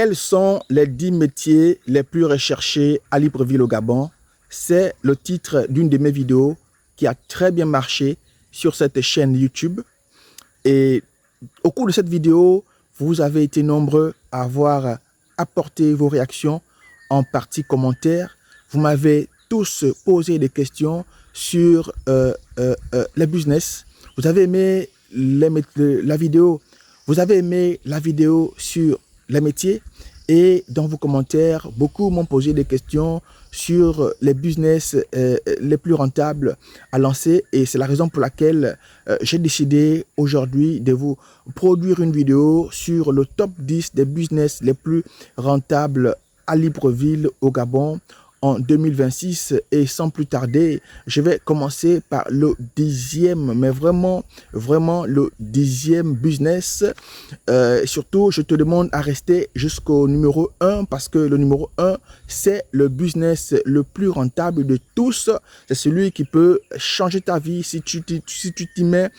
Quels sont les 10 métiers les plus recherchés à Libreville au Gabon? C'est le titre d'une de mes vidéos qui a très bien marché sur cette chaîne YouTube. Et au cours de cette vidéo, vous avez été nombreux à avoir apporté vos réactions en partie commentaire. Vous m'avez tous posé des questions sur les business. Vous avez aimé la vidéo. Vous avez aimé la vidéo sur les métiers. Et dans vos commentaires, beaucoup m'ont posé des questions sur les business les plus rentables à lancer. Et c'est la raison pour laquelle j'ai décidé aujourd'hui de vous produire une vidéo sur le top 10 des business les plus rentables à Libreville au Gabon en 2026. Et sans plus tarder, je vais commencer par le 10e, mais vraiment le 10e business. Surtout, je te demande à rester jusqu'au numéro 1 parce que le numéro 1, c'est le business le plus rentable de tous. C'est celui qui peut changer ta vie si tu t'y mets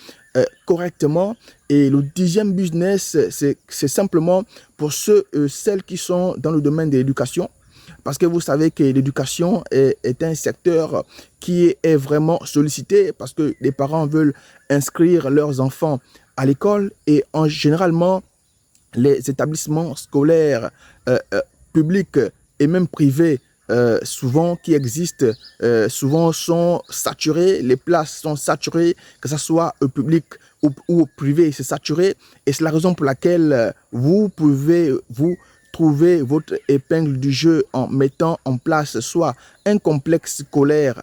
correctement. Et le 10e business, c'est simplement pour celles qui sont dans le domaine de l'éducation. Parce que vous savez que l'éducation est un secteur qui est vraiment sollicité parce que les parents veulent inscrire leurs enfants à l'école et généralement, les établissements scolaires publics et même privés souvent qui existent, souvent sont saturés, les places sont saturées, que ce soit au public ou au privé, c'est saturé. Et c'est la raison pour laquelle vous pouvez trouver votre épingle du jeu en mettant en place soit un complexe scolaire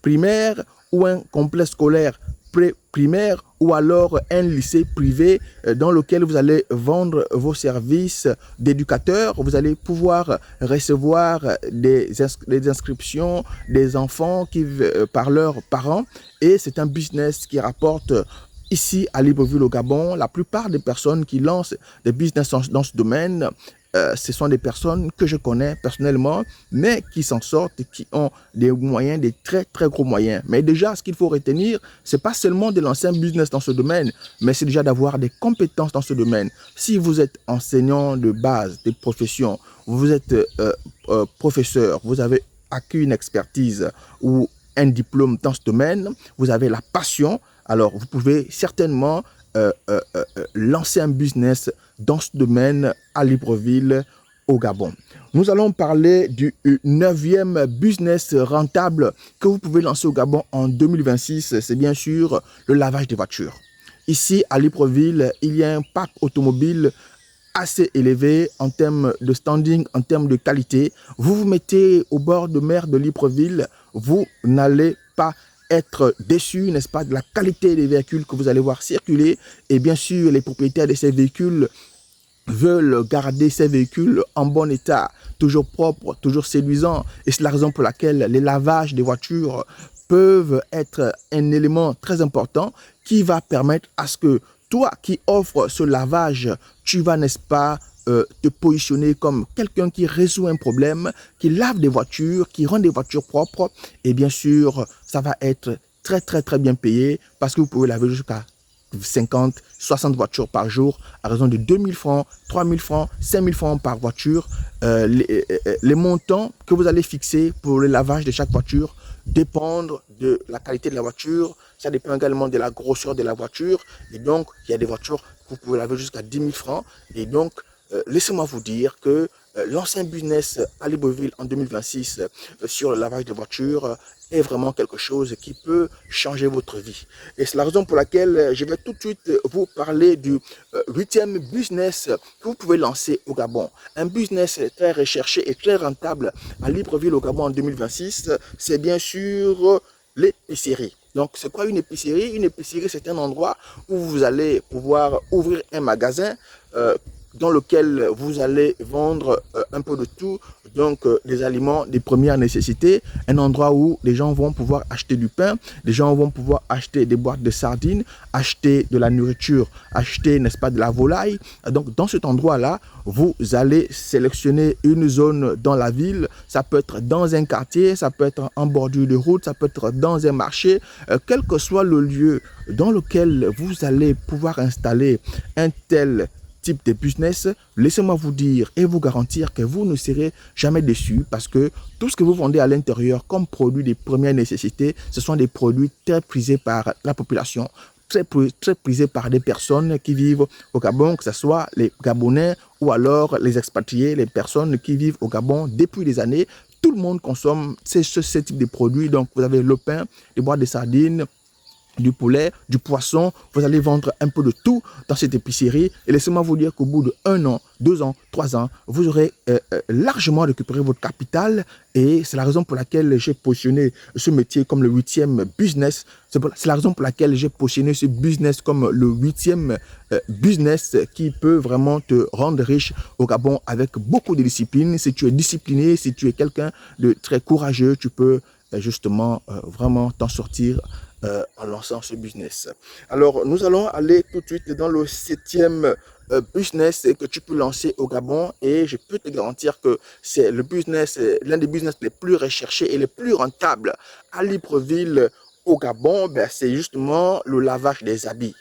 primaire ou un complexe scolaire pré-primaire ou alors un lycée privé dans lequel vous allez vendre vos services d'éducateur. Vous allez pouvoir recevoir des inscriptions des enfants par leurs parents et c'est un business qui rapporte. Ici, à Libreville au Gabon, la plupart des personnes qui lancent des business dans ce domaine, ce sont des personnes que je connais personnellement, mais qui s'en sortent, qui ont des moyens, des très très gros moyens. Mais déjà, ce qu'il faut retenir, c'est pas seulement de lancer un business dans ce domaine, mais c'est déjà d'avoir des compétences dans ce domaine. Si vous êtes enseignant de base, des professions, vous êtes professeur, vous avez acquis une expertise ou un diplôme dans ce domaine, vous avez la passion, alors vous pouvez certainement lancer un business dans ce domaine à Libreville au Gabon. Nous allons parler du 9e business rentable que vous pouvez lancer au Gabon en 2026. C'est bien sûr le lavage des voitures. Ici à Libreville, il y a un parc automobile assez élevé en termes de standing, en termes de qualité. Vous vous mettez au bord de mer de Libreville, vous n'allez pas être déçu, n'est-ce pas, de la qualité des véhicules que vous allez voir circuler. Et bien sûr, les propriétaires de ces véhicules veulent garder ces véhicules en bon état, toujours propres, toujours séduisants. Et c'est la raison pour laquelle les lavages des voitures peuvent être un élément très important qui va permettre à ce que toi qui offres ce lavage, tu vas, n'est-ce pas, te positionner comme quelqu'un qui résout un problème, qui lave des voitures, qui rend des voitures propres. Et bien sûr, ça va être très, très, très bien payé parce que vous pouvez laver jusqu'à 50, 60 voitures par jour à raison de 2000 francs, 3000 francs, 5000 francs par voiture. Les montants que vous allez fixer pour le lavage de chaque voiture dépendent de la qualité de la voiture. Ça dépend également de la grosseur de la voiture. Et donc, il y a des voitures que vous pouvez laver jusqu'à 10 000 francs. Et donc, laissez-moi vous dire que lancer un business à Libreville en 2026 sur le lavage de voitures est vraiment quelque chose qui peut changer votre vie. Et c'est la raison pour laquelle je vais tout de suite vous parler du 8e business que vous pouvez lancer au Gabon. Un business très recherché et très rentable à Libreville au Gabon en 2026, c'est bien sûr l'épicerie. Donc, c'est quoi une épicerie? Une épicerie, c'est un endroit où vous allez pouvoir ouvrir un magasin dans lequel vous allez vendre un peu de tout, donc des aliments de première nécessité, un endroit où les gens vont pouvoir acheter du pain, les gens vont pouvoir acheter des boîtes de sardines, acheter de la nourriture, acheter, n'est-ce pas, de la volaille. Donc, dans cet endroit-là, vous allez sélectionner une zone dans la ville, ça peut être dans un quartier, ça peut être en bordure de route, ça peut être dans un marché, quel que soit le lieu dans lequel vous allez pouvoir installer un tel type de business, laissez-moi vous dire et vous garantir que vous ne serez jamais déçus parce que tout ce que vous vendez à l'intérieur comme produits de première nécessité, ce sont des produits très prisés par la population, très prisés par des personnes qui vivent au Gabon, que ce soit les Gabonais ou alors les expatriés, les personnes qui vivent au Gabon depuis des années. Tout le monde consomme ce type de produits. Donc, vous avez le pain, les boîtes de sardines, du poulet, du poisson, vous allez vendre un peu de tout dans cette épicerie et laissez-moi vous dire qu'au bout de 1 an, 2 ans, 3 ans, vous aurez largement récupéré votre capital et c'est la raison pour laquelle j'ai positionné ce métier comme le 8e business. C'est la raison pour laquelle j'ai positionné ce business comme le 8e business qui peut vraiment te rendre riche au Gabon avec beaucoup de discipline. Si tu es discipliné, si tu es quelqu'un de très courageux, tu peux justement vraiment t'en sortir en lançant ce business. Alors, nous allons aller tout de suite dans le 7e business que tu peux lancer au Gabon et je peux te garantir que c'est le business, l'un des business les plus recherchés et les plus rentables à Libreville au Gabon. Ben, c'est justement le lavage des habits.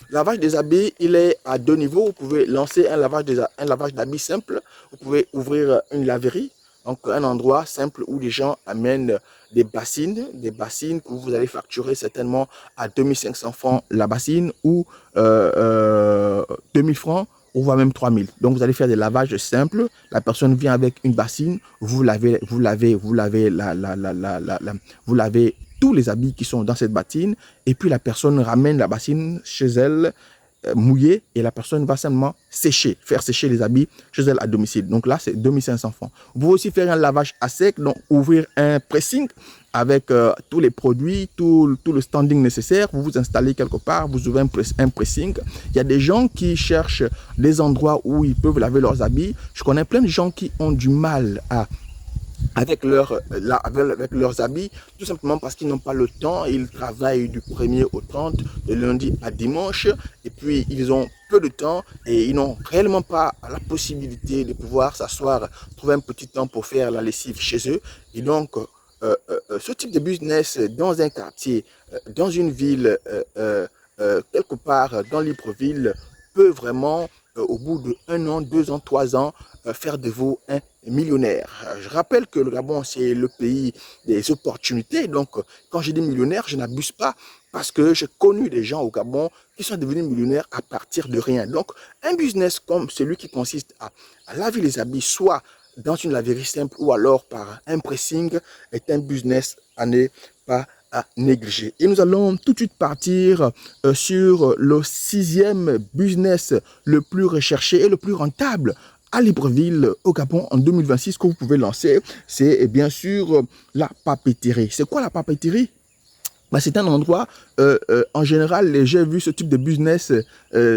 Le lavage des habits, il est à 2 niveaux. Vous pouvez lancer un lavage d'habits simple. Vous pouvez ouvrir une laverie, donc un endroit simple où les gens amènent des bassines que vous allez facturer certainement à 2500 francs la bassine ou 2000 francs ou voire même 3000. Donc vous allez faire des lavages simples. La personne vient avec une bassine, vous lavez tous les habits qui sont dans cette bassine et puis la personne ramène la bassine chez elle mouillée et la personne va simplement faire sécher les habits chez elle à domicile. Donc là, c'est 2500 francs. Vous pouvez aussi faire un lavage à sec, donc ouvrir un pressing avec tous les produits, tout le standing nécessaire. Vous vous installez quelque part, vous ouvrez un pressing. Il y a des gens qui cherchent des endroits où ils peuvent laver leurs habits. Je connais plein de gens qui ont du mal avec leurs habits, tout simplement parce qu'ils n'ont pas le temps. Ils travaillent du 1er au 30, de lundi à dimanche, et puis ils ont peu de temps et ils n'ont réellement pas la possibilité de pouvoir s'asseoir, trouver un petit temps pour faire la lessive chez eux. Et donc, ce type de business dans un quartier, dans une ville, quelque part dans Libreville, peut vraiment, au bout de 1 an, 2 ans, 3 ans, faire de vous un millionnaire. Je rappelle que le Gabon, c'est le pays des opportunités. Donc, quand je dis millionnaire, je n'abuse pas parce que j'ai connu des gens au Gabon qui sont devenus millionnaires à partir de rien. Donc, un business comme celui qui consiste à laver les habits, soit dans une laverie simple ou alors par un pressing, est un business à ne pas à négliger. Et nous allons tout de suite partir sur le 6e business le plus recherché et le plus rentable à Libreville, au Gabon, en 2026, que vous pouvez lancer. C'est bien sûr la papeterie. C'est quoi la papeterie? C'est un endroit, en général, j'ai vu ce type de business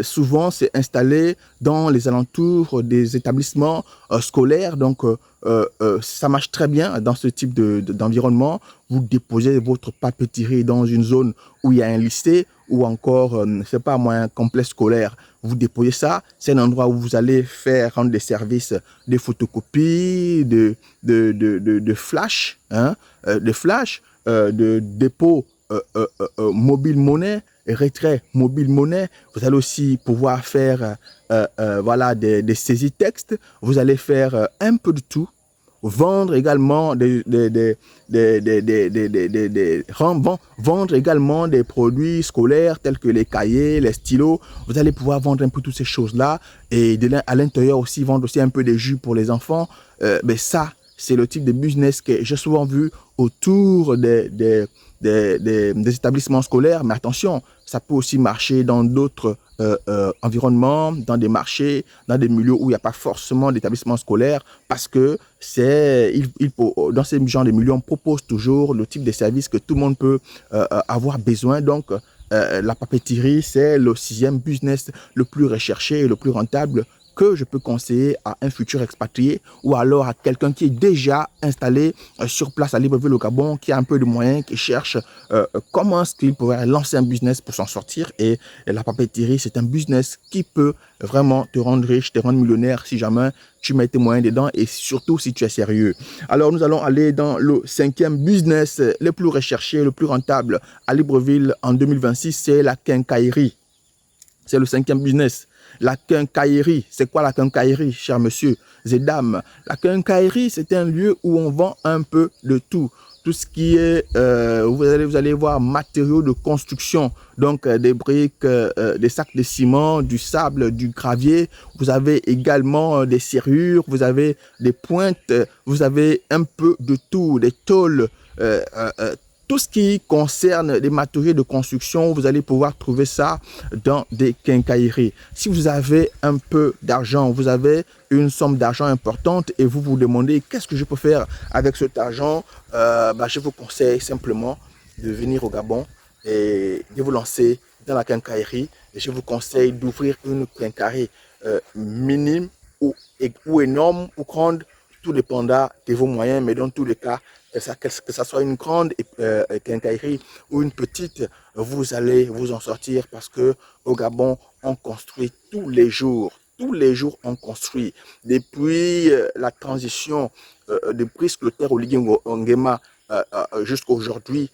souvent c'est installé dans les alentours des établissements scolaires. Donc, ça marche très bien dans ce type d'environnement. Vous déposez votre papeterie dans une zone où il y a un lycée ou encore, c'est pas moi, un complexe scolaire. Vous déposez ça, c'est un endroit où vous allez rendre des services de photocopie, de flash, hein, de dépôt mobile monnaie, retrait mobile monnaie. Vous allez aussi pouvoir faire voilà, des saisies textes. Vous allez faire un peu de tout. Vendre également vendre également des produits scolaires tels que les cahiers, les stylos. Vous allez pouvoir vendre un peu toutes ces choses-là et à l'intérieur aussi vendre aussi un peu des jus pour les enfants. Mais ça, c'est le type de business que j'ai souvent vu autour des établissements scolaires. Mais attention, ça peut aussi marcher dans d'autres environnements, dans des marchés, dans des milieux où il n'y a pas forcément d'établissements scolaires, parce que dans ces genres de milieux, on propose toujours le type de service que tout le monde peut avoir besoin. Donc, la papeterie, c'est le 6e business le plus recherché et le plus rentable que je peux conseiller à un futur expatrié ou alors à quelqu'un qui est déjà installé sur place à Libreville au Gabon, qui a un peu de moyens, qui cherche comment est-ce qu'il pourrait lancer un business pour s'en sortir. Et la papeterie, c'est un business qui peut vraiment te rendre riche, te rendre millionnaire si jamais tu mets tes moyens dedans et surtout si tu es sérieux. Alors nous allons aller dans le 5e business le plus recherché, le plus rentable à Libreville en 2026, c'est la quincaillerie. C'est le 5e business. La quincaillerie, c'est quoi la quincaillerie, chers messieurs et dames? La quincaillerie, c'est un lieu où on vend un peu de tout. Tout ce qui est, vous allez voir, matériaux de construction, donc des briques, des sacs de ciment, du sable, du gravier. Vous avez également des serrures, vous avez des pointes, vous avez un peu de tout, des tôles, tout ce qui concerne les matériaux de construction, vous allez pouvoir trouver ça dans des quincailleries. Si vous avez un peu d'argent, vous avez une somme d'argent importante et vous vous demandez qu'est-ce que je peux faire avec cet argent, je vous conseille simplement de venir au Gabon et de vous lancer dans la quincaillerie. Et je vous conseille d'ouvrir une quincaillerie minime ou énorme ou grande, tout dépendra de vos moyens, mais dans tous les cas, que ça soit une grande quincaillerie ou une petite, vous allez vous en sortir parce que au Gabon, on construit tous les jours. Tous les jours, on construit. Depuis la transition de Brice Clotaire Oligui Nguema jusqu'à aujourd'hui,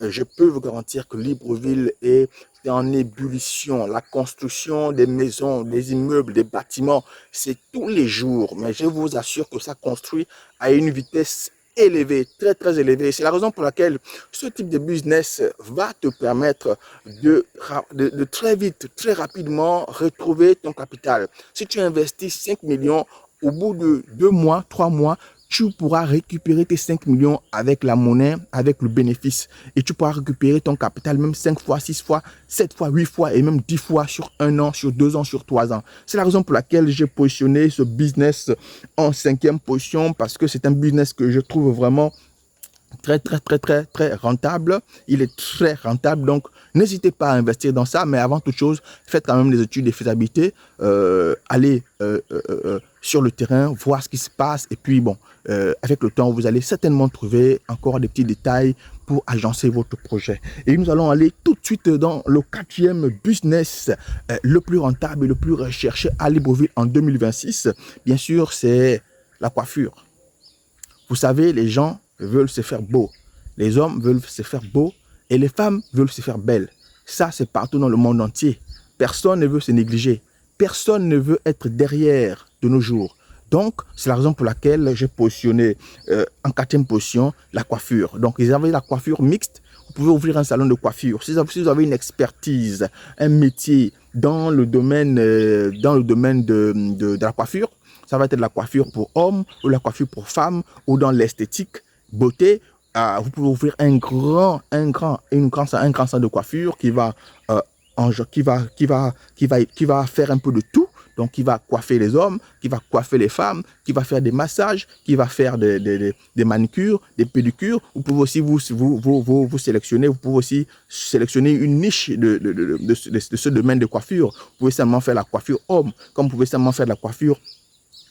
je peux vous garantir que Libreville est en ébullition. La construction des maisons, des immeubles, des bâtiments, c'est tous les jours. Mais je vous assure que ça construit à une vitesse élevée, très très élevée. C'est la raison pour laquelle ce type de business va te permettre de très vite, très rapidement retrouver ton capital. Si tu investis 5 millions, au bout de 2 mois, 3 mois, tu pourras récupérer tes 5 millions avec la monnaie, avec le bénéfice. Et tu pourras récupérer ton capital même 5 fois, 6 fois, 7 fois, 8 fois et même 10 fois sur 1 an, sur 2 ans, sur 3 ans. C'est la raison pour laquelle j'ai positionné ce business en 5e position parce que c'est un business que je trouve vraiment très rentable. Il est très rentable, donc n'hésitez pas à investir dans ça, mais avant toute chose, faites quand même des études de faisabilité, allez sur le terrain, voir ce qui se passe, et puis bon, avec le temps, vous allez certainement trouver encore des petits détails pour agencer votre projet. Et nous allons aller tout de suite dans le 4e business le plus rentable et le plus recherché à Libreville en 2026. Bien sûr, c'est la coiffure. Vous savez, les gens veulent se faire beau. Les hommes veulent se faire beau et les femmes veulent se faire belles. Ça, c'est partout dans le monde entier. Personne ne veut se négliger. Personne ne veut être derrière de nos jours. Donc, c'est la raison pour laquelle j'ai positionné en 4e position la coiffure. Donc, vous avez la coiffure mixte. Vous pouvez ouvrir un salon de coiffure. Si vous avez une expertise, un métier dans le domaine, de la coiffure, ça va être de la coiffure pour hommes ou la coiffure pour femmes ou dans l'esthétique, beauté. Vous pouvez ouvrir un grand salon de coiffure qui va faire un peu de tout. Donc, qui va coiffer les hommes, qui va coiffer les femmes, qui va faire des massages, qui va faire des manicures, des pédicures. Vous pouvez aussi vous sélectionner, vous pouvez aussi sélectionner une niche de ce domaine de coiffure. Vous pouvez seulement faire la coiffure homme, comme vous pouvez seulement faire la coiffure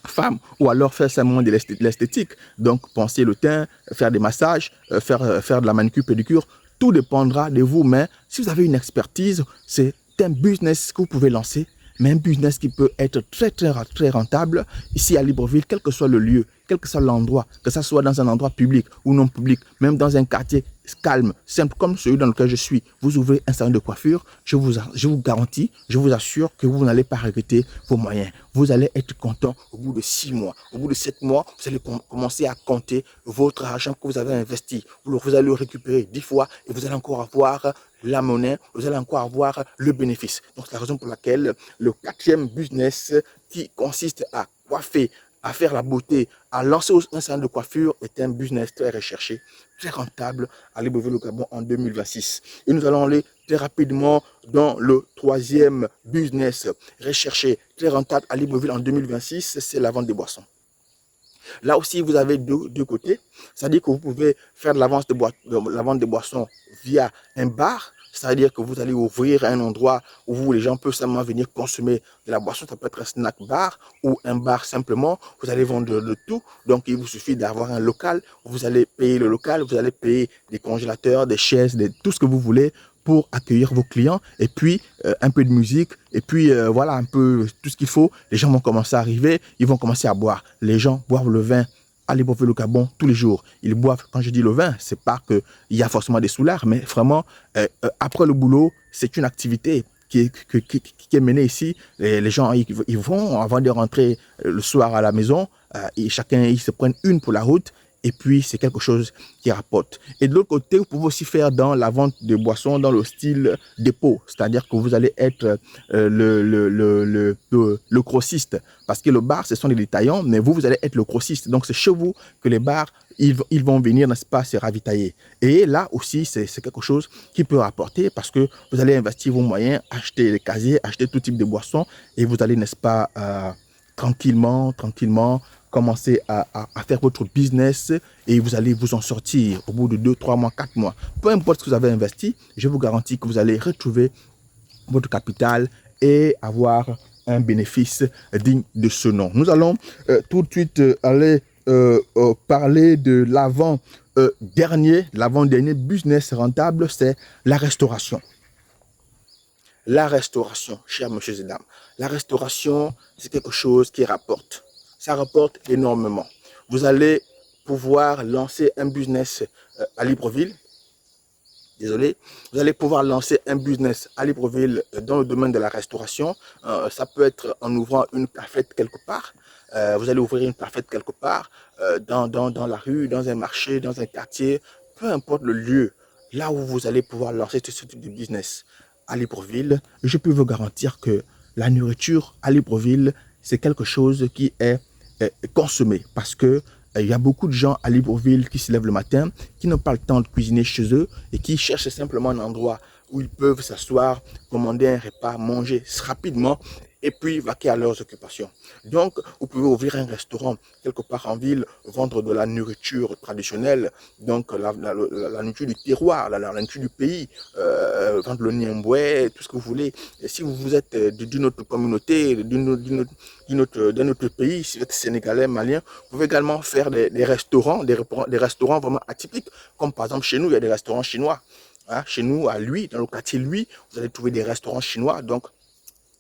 femme, ou alors faire seulement de l'esthétique. Donc, penser le teint, faire des massages, faire de la manicure, pédicure. Tout dépendra de vous, mais si vous avez une expertise, c'est un business que vous pouvez lancer, mais un business qui peut être très rentable ici à Libreville, quel que soit le lieu, quel que soit l'endroit, que ce soit dans un endroit public ou non public, même dans un quartier calme, simple comme celui dans lequel je suis. Vous ouvrez un salon de coiffure, je vous garantis, je vous assure que vous n'allez pas regretter vos moyens. Vous allez être content au bout de 6 mois. Au bout de 7 mois, vous allez commencer à compter votre argent que vous avez investi. Vous allez le récupérer 10 fois et vous allez encore avoir la monnaie, vous allez encore avoir le bénéfice. Donc, c'est la raison pour laquelle le 4e business qui consiste à coiffer, à faire la beauté, à lancer un salon de coiffure est un business très recherché, très rentable à Libreville au Gabon en 2026. Et nous allons aller très rapidement dans le 3e business recherché, très rentable à Libreville en 2026, c'est la vente des boissons. Là aussi, vous avez deux côtés. C'est-à-dire que vous pouvez faire de la vente des boissons via un bar. C'est-à-dire que vous allez ouvrir un endroit où les gens peuvent seulement venir consommer de la boisson. Ça peut être un snack bar ou un bar simplement. Vous allez vendre de tout. Donc, il vous suffit d'avoir un local. Vous allez payer le local. Vous allez payer des congélateurs, des chaises, tout ce que vous voulez pour accueillir vos clients. Et puis, un peu de musique. Et puis, voilà, un peu tout ce qu'il faut. Les gens vont commencer à arriver. Ils vont commencer à boire. Les gens boivent le vin à Libreville au Gabon tous les jours. Ils boivent, quand je dis le vin, c'est pas qu'il y a forcément des soulards, mais vraiment, après le boulot, c'est une activité qui est menée ici. Les gens, ils vont, avant de rentrer le soir à la maison, et chacun, ils se prennent une pour la route. Et puis, c'est quelque chose qui rapporte. Et de l'autre côté, vous pouvez aussi faire dans la vente de boissons dans le style dépôt. C'est-à-dire que vous allez être le grossiste. Parce que le bar, ce sont les détaillants, mais vous allez être le grossiste. Donc, c'est chez vous que les bars, ils vont venir, n'est-ce pas, se ravitailler. Et là aussi, c'est quelque chose qui peut rapporter parce que vous allez investir vos moyens, acheter des casiers, acheter tout type de boissons et vous allez, n'est-ce pas, tranquillement, commencer à faire votre business et vous allez vous en sortir au bout de 2, 3 mois, 4 mois. Peu importe ce que vous avez investi, je vous garantis que vous allez retrouver votre capital et avoir un bénéfice digne de ce nom. Nous allons tout de suite aller parler de l'avant-dernier business rentable, c'est la restauration. La restauration, chers messieurs et dames, la restauration, c'est quelque chose qui rapporte. Ça rapporte énormément. Vous allez pouvoir lancer un business à Libreville. Désolé. Vous allez pouvoir lancer un business à Libreville dans le domaine de la restauration. Ça peut être en ouvrant une cafette quelque part. Vous allez ouvrir une cafette quelque part, dans la rue, dans un marché, dans un quartier. Peu importe le lieu, là où vous allez pouvoir lancer ce type de business à Libreville, je peux vous garantir que la nourriture à Libreville, c'est quelque chose qui est consommé parce que il y a beaucoup de gens à Libreville qui se lèvent le matin, qui n'ont pas le temps de cuisiner chez eux et qui cherchent simplement un endroit où ils peuvent s'asseoir, commander un repas, manger rapidement et puis vaquer à leurs occupations. Donc, vous pouvez ouvrir un restaurant quelque part en ville, vendre de la nourriture traditionnelle, donc la nourriture du terroir, la nourriture du pays, vendre le niemboué, tout ce que vous voulez. Et si vous êtes d'une autre communauté, d'un autre pays, si vous êtes sénégalais, malien, vous pouvez également faire des restaurants vraiment atypiques, comme par exemple chez nous, il y a des restaurants chinois. Hein, chez nous, à Lui, dans le quartier Lui, vous allez trouver des restaurants chinois, donc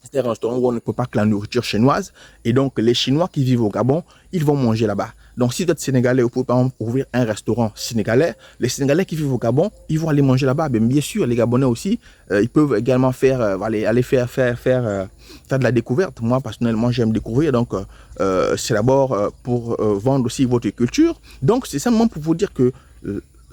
c'est un restaurant où on ne peut pas que la nourriture chinoise. Et donc, les Chinois qui vivent au Gabon, ils vont manger là-bas. Donc, si vous êtes Sénégalais, vous pouvez par exemple ouvrir un restaurant sénégalais. Les Sénégalais qui vivent au Gabon, ils vont aller manger là-bas. Bien sûr, les Gabonais aussi, ils peuvent également faire, aller faire de la découverte. Moi, personnellement, j'aime découvrir. Donc, c'est d'abord pour vendre aussi votre culture. Donc, c'est simplement pour vous dire que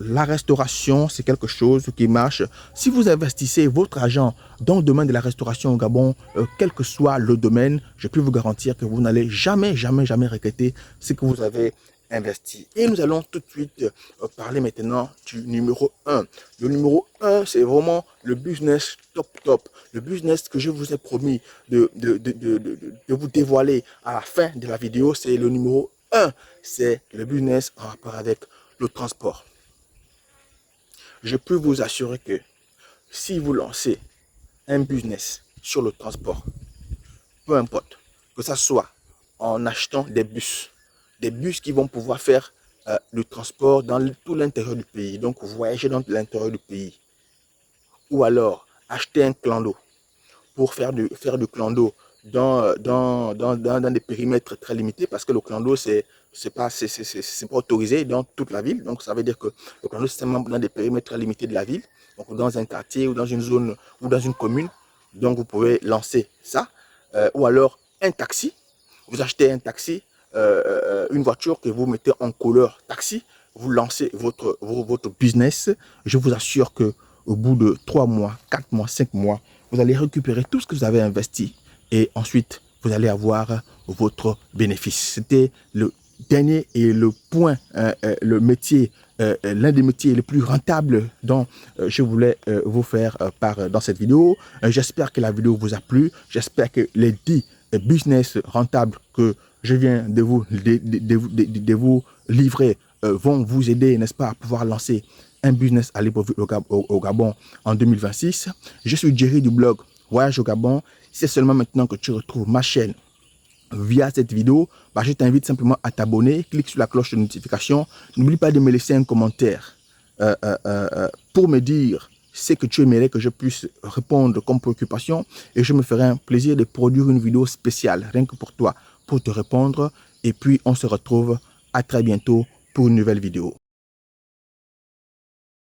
la restauration, c'est quelque chose qui marche. Si vous investissez votre argent dans le domaine de la restauration au Gabon, quel que soit le domaine, je peux vous garantir que vous n'allez jamais regretter ce que vous avez investi. Et nous allons tout de suite parler maintenant du numéro 1. Le numéro 1, c'est vraiment le business top. Le business que je vous ai promis de vous dévoiler à la fin de la vidéo, c'est le numéro 1. C'est le business en rapport avec le transport. Je peux vous assurer que si vous lancez un business sur le transport, peu importe, que ce soit en achetant des bus qui vont pouvoir faire le transport dans tout l'intérieur du pays, donc voyager dans l'intérieur du pays, ou alors acheter un clando pour faire du clando dans des périmètres très limités, parce que le clando, c'est pas autorisé dans toute la ville. Donc, ça veut dire que le clando, c'est seulement dans des périmètres très limités de la ville, donc dans un quartier ou dans une zone ou dans une commune. Donc, vous pouvez lancer ça. Ou alors, un taxi. Vous achetez un taxi, une voiture que vous mettez en couleur taxi. Vous lancez votre business. Je vous assure que au bout de 3 mois, 4 mois, 5 mois, vous allez récupérer tout ce que vous avez investi et ensuite, vous allez avoir votre bénéfice. C'était le dernier et le point, le métier, l'un des métiers les plus rentables dont je voulais vous faire part dans cette vidéo. J'espère que la vidéo vous a plu. J'espère que les 10 business rentables que je viens de vous livrer vont vous aider, n'est-ce pas, à pouvoir lancer un business à Libreville au Gabon en 2026. Je suis Jerry du blog Voyage au Gabon. Si c'est seulement maintenant que tu retrouves ma chaîne via cette vidéo, je t'invite simplement à t'abonner, clique sur la cloche de notification. N'oublie pas de me laisser un commentaire pour me dire ce que tu aimerais que je puisse répondre comme préoccupation et je me ferai un plaisir de produire une vidéo spéciale, rien que pour toi, pour te répondre. Et puis, on se retrouve à très bientôt pour une nouvelle vidéo.